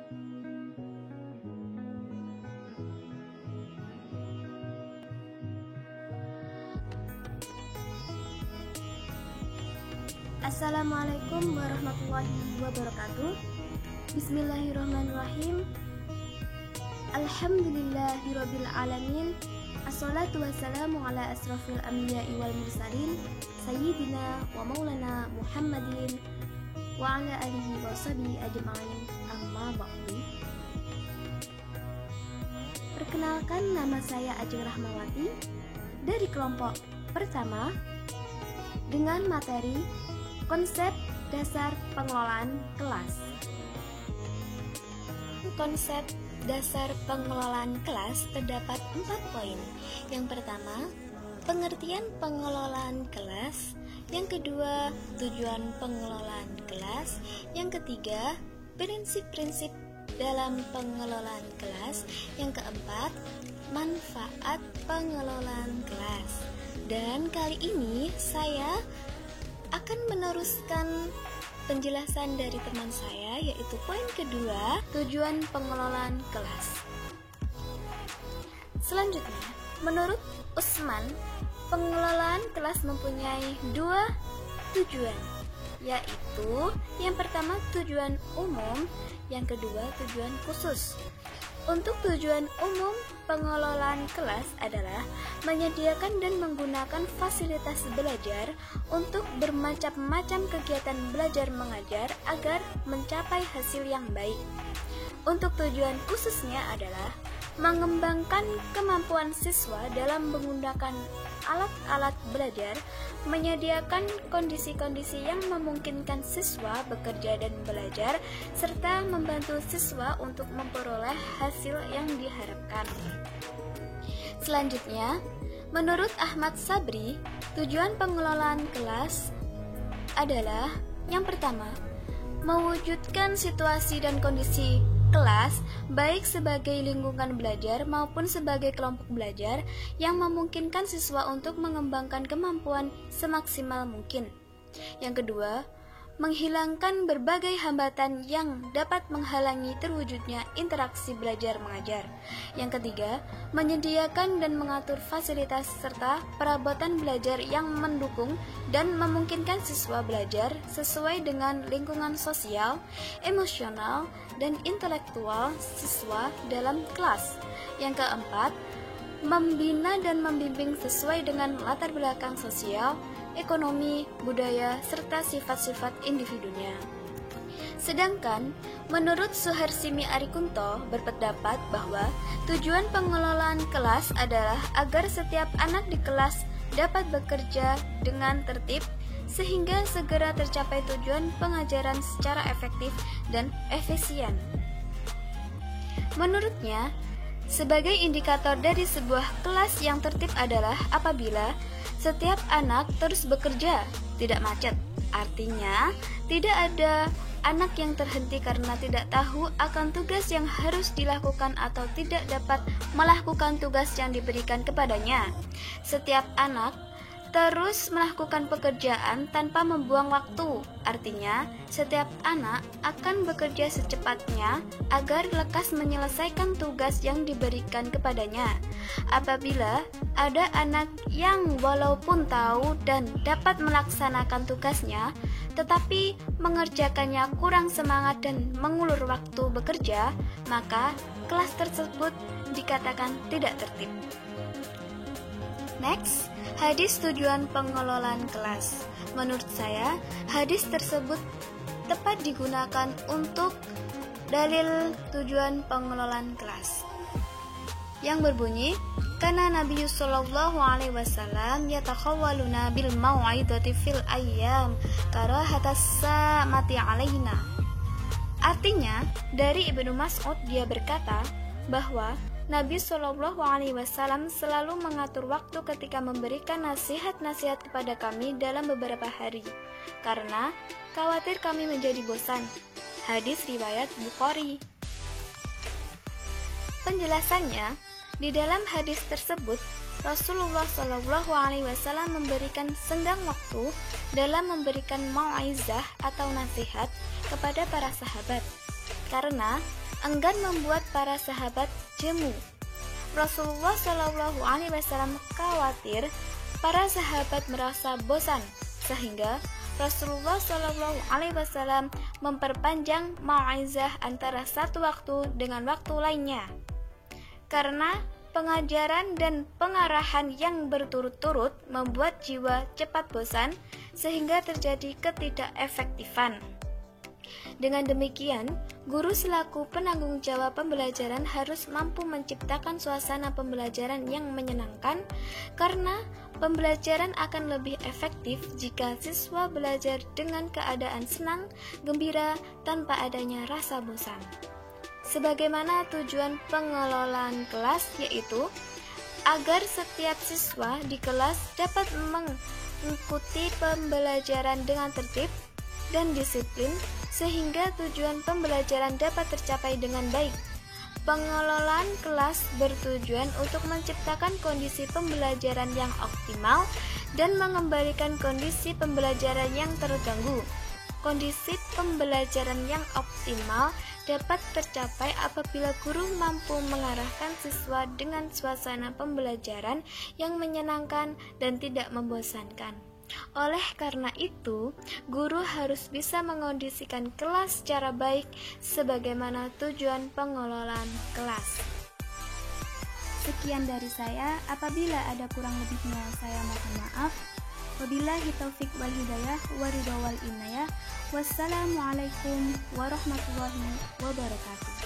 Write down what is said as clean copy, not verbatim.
Assalamualaikum warahmatullahi wabarakatuh. Bismillahirrahmanirrahim. Alhamdulillahirabbil alamin. Assalatu wassalamu ala asrafil anbiya'i wal mursalin sayyidina wa maulana Muhammadin wa ala alihi wa sahbihi ajma'in. Amma ba'du. Perkenalkan, nama saya Ajeng Rahmawati dari kelompok pertama dengan materi konsep dasar pengelolaan kelas. Konsep dasar pengelolaan kelas terdapat 4 poin. Yang pertama, pengertian pengelolaan kelas. Yang kedua, tujuan pengelolaan kelas. Yang ketiga, prinsip-prinsip dalam pengelolaan kelas. Yang keempat, manfaat pengelolaan kelas. Dan kali ini saya akan meneruskan penjelasan dari teman saya, yaitu poin kedua, tujuan pengelolaan kelas. Selanjutnya, menurut Usman, pengelolaan kelas mempunyai 2 tujuan, yaitu yang pertama tujuan umum, yang kedua tujuan khusus. Untuk tujuan umum, pengelolaan kelas adalah menyediakan dan menggunakan fasilitas belajar untuk bermacam-macam kegiatan belajar mengajar agar mencapai hasil yang baik. Untuk tujuan khususnya adalah mengembangkan kemampuan siswa dalam menggunakan alat-alat belajar, menyediakan kondisi-kondisi yang memungkinkan siswa bekerja dan belajar, serta membantu siswa untuk memperoleh hasil yang diharapkan. Selanjutnya, menurut Ahmad Sabri, tujuan pengelolaan kelas adalah yang pertama, mewujudkan situasi dan kondisi kelas baik sebagai lingkungan belajar maupun sebagai kelompok belajar yang memungkinkan siswa untuk mengembangkan kemampuan semaksimal mungkin. Yang kedua, menghilangkan berbagai hambatan yang dapat menghalangi terwujudnya interaksi belajar mengajar. Yang ketiga, menyediakan dan mengatur fasilitas serta perabotan belajar yang mendukung dan memungkinkan siswa belajar sesuai dengan lingkungan sosial, emosional, dan intelektual siswa dalam kelas. Yang keempat, membina dan membimbing sesuai dengan latar belakang sosial, ekonomi, budaya, serta sifat-sifat individunya. Sedangkan, menurut Suharsimi Arikunto berpendapat bahwa tujuan pengelolaan kelas adalah agar setiap anak di kelas dapat bekerja dengan tertib sehingga segera tercapai tujuan pengajaran secara efektif dan efisien. Menurutnya, sebagai indikator dari sebuah kelas yang tertib adalah apabila setiap anak terus bekerja, tidak macet. Artinya, tidak ada anak yang terhenti karena tidak tahu akan tugas yang harus dilakukan atau tidak dapat melakukan tugas yang diberikan kepadanya. Setiap anak terus melakukan pekerjaan tanpa membuang waktu. Artinya, setiap anak akan bekerja secepatnya agar lekas menyelesaikan tugas yang diberikan kepadanya. Apabila ada anak yang walaupun tahu dan dapat melaksanakan tugasnya, tetapi mengerjakannya kurang semangat dan mengulur waktu bekerja, maka kelas tersebut dikatakan tidak tertib. Next, hadis tujuan pengelolaan kelas. Menurut saya, hadis tersebut tepat digunakan untuk dalil tujuan pengelolaan kelas, yang berbunyi, karena Nabi sallallahu alaihi wasallam yatakhawwaluna bil mau'izati fil ayyam karahatas samati alaina. Artinya, dari Ibnu Mas'ud dia berkata bahwa Nabi Shallallahu Alaihi Wasallam selalu mengatur waktu ketika memberikan nasihat-nasihat kepada kami dalam beberapa hari, karena khawatir kami menjadi bosan. Hadis riwayat Bukhari. Penjelasannya, di dalam hadis tersebut, Rasulullah Shallallahu Alaihi Wasallam memberikan senggang waktu dalam memberikan mau'izah atau nasihat kepada para sahabat, karena enggan membuat para sahabat jemu. Rasulullah Shallallahu Alaihi Wasallam khawatir para sahabat merasa bosan, sehingga Rasulullah Shallallahu Alaihi Wasallam memperpanjang mau'izah antara satu waktu dengan waktu lainnya. Karena pengajaran dan pengarahan yang berturut-turut membuat jiwa cepat bosan, sehingga terjadi ketidakefektifan. Dengan demikian, guru selaku penanggung jawab pembelajaran harus mampu menciptakan suasana pembelajaran yang menyenangkan, karena pembelajaran akan lebih efektif jika siswa belajar dengan keadaan senang, gembira, tanpa adanya rasa bosan. Sebagaimana tujuan pengelolaan kelas, yaitu agar setiap siswa di kelas dapat mengikuti pembelajaran dengan tertib dan disiplin, sehingga tujuan pembelajaran dapat tercapai dengan baik. Pengelolaan kelas bertujuan untuk menciptakan kondisi pembelajaran yang optimal dan mengembalikan kondisi pembelajaran yang terganggu. Kondisi pembelajaran yang optimal dapat tercapai apabila guru mampu mengarahkan siswa dengan suasana pembelajaran yang menyenangkan dan tidak membosankan. Oleh karena itu, guru harus bisa mengondisikan kelas secara baik sebagaimana tujuan pengelolaan kelas. Sekian dari saya, apabila ada kurang lebihnya saya mohon maaf. Wabillahi taufik wal hidayah wa ridha wal inayah. Wassalamualaikum warahmatullahi wabarakatuh.